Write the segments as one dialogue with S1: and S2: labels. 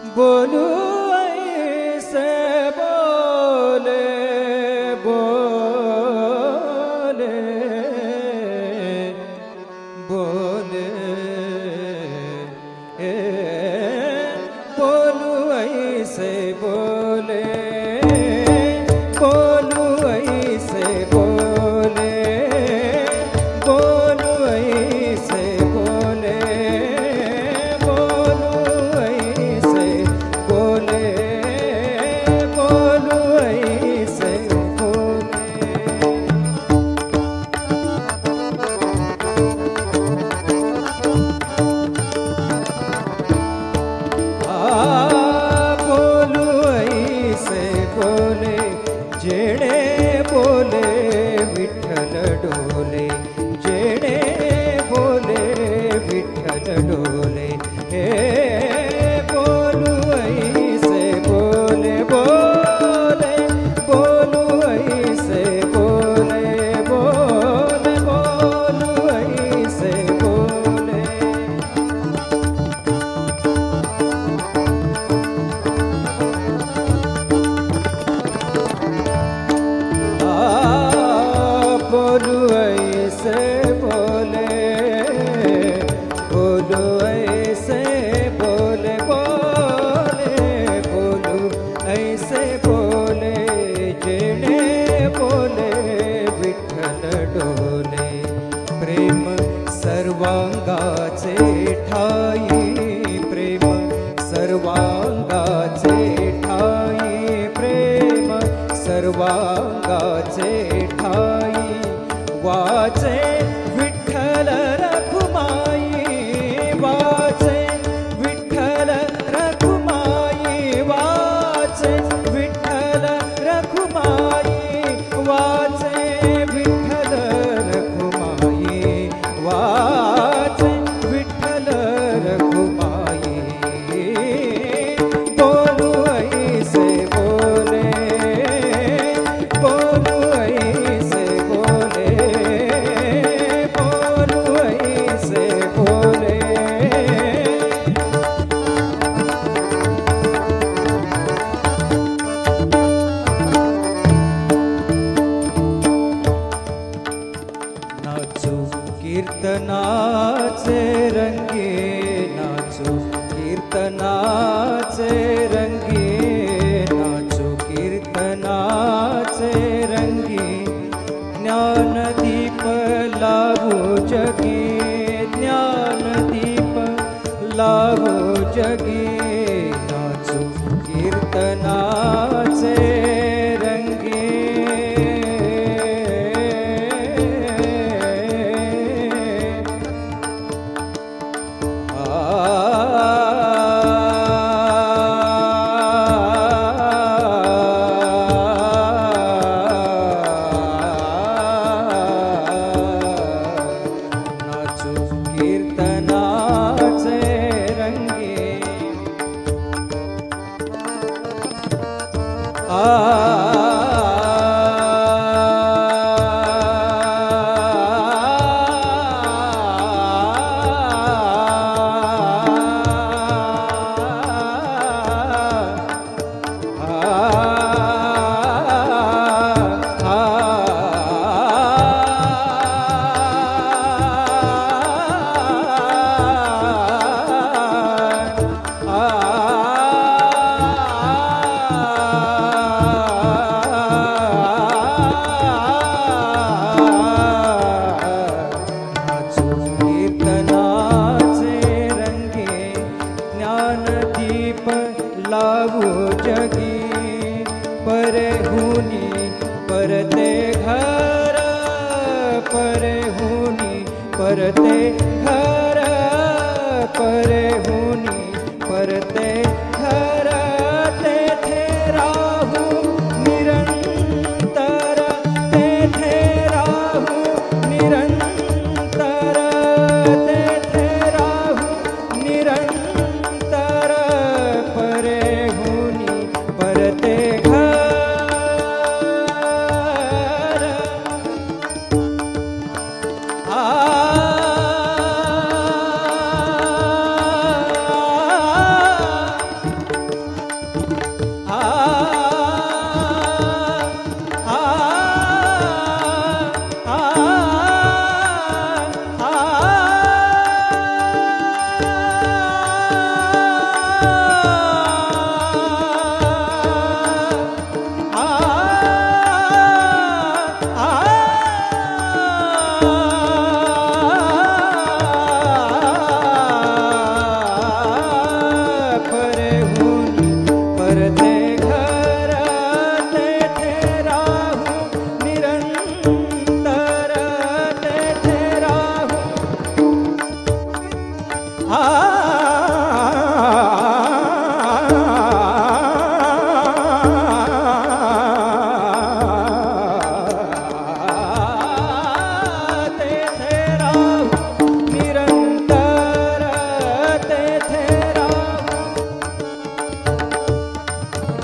S1: बोलू ऐसे बोले बोले बोले बोलू ऐसे बोले बोलू ऐसे बोले बोलू ऐसे बोले बोलू ऐसे बोले बोलू ऐसे बोलू ऐसे बोले जेणे बोले विठ्ठल डोले जेणे बोले विठ्ठल डोले हे बोलू ऐसे बोले बोले बोलू ऐसे बोले बोले बोलू ऐसे बोले बोलू ऐसे बोले बोलू ऐसे बोले बोले बोलू ऐसे बोले जेणे बोले विठ्ठल डोले प्रेम सर्वांगाचे ठाई प्रेम सर्वांगाचे ठाई प्रेम सर्वांगाचे ठाई वाचे विठ्ठल रखुमाई वाचे विठ्ठल रखुमाई वाचे विठ्ठल रखुमाई वाचे विठ्ठल रखुमाई वाचे विठ्ठल रखुमाई बोलू ऐसे बोले बोलू ऐसे बोले बोलू ऐसे बोले नाचू कीर्तनाचे रंगी नाचू कीर्तनाचे रंगी नाचू कीर्तनाचे रंगी ज्ञानदीप लावू जगी ज्ञानदीप लावू जगी नाचू कीर्तनाचे रंगी नाचू कीर्तनाचे रंगी परते घर परेहुनी परते घर तेथे राहू निरंतर तेथे राहू निरंतर तेथे राहू निरंतर परेहुनी परते घर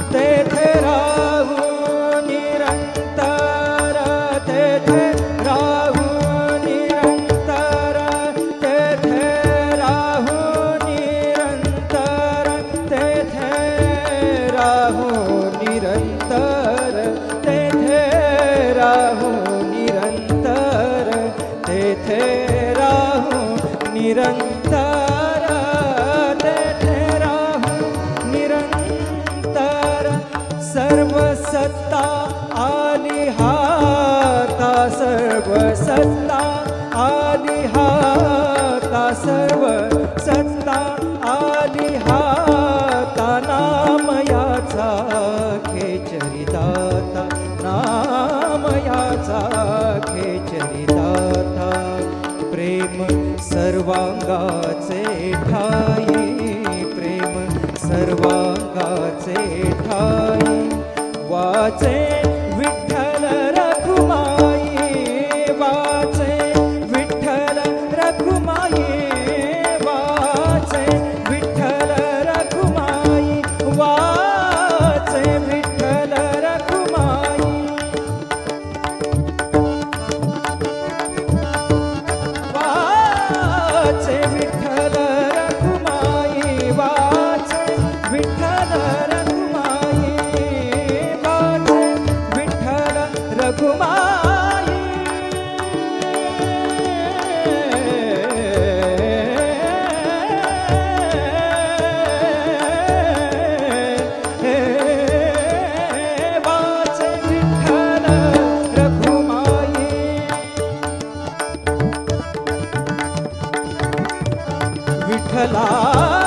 S1: तेथे राहू निरंतर तेथे राहू निरंतर तेथे राहू निरंतर तेथे राहू निरंतर तेथे राहू निरंतर तेथे राहू निरंतर तेथे राहू निरंतर सर्व सत्ता आली हाता सर्व सत्ता आली हाता सर्व सत्ता आली हाता नाम याचा खेचरिदाता नाम याचा खेचरिदाता प्रेम सर्वांगाचे ठाई प्रेम सर्वांगाचे ठाई वाचे विठ्ठल रखुमाई वाचे विठ्ठल रखुमाई वाचे विठ्ठल रखुमाई वाचे विठ्ठल रखुमाई वाचे विठ्ठल रखुमाई वाचे विठ्ठल रखुमाई वाचे विठ्ठल रखुमाई वाचे विठ्ठल रखुमाई विठ्ठला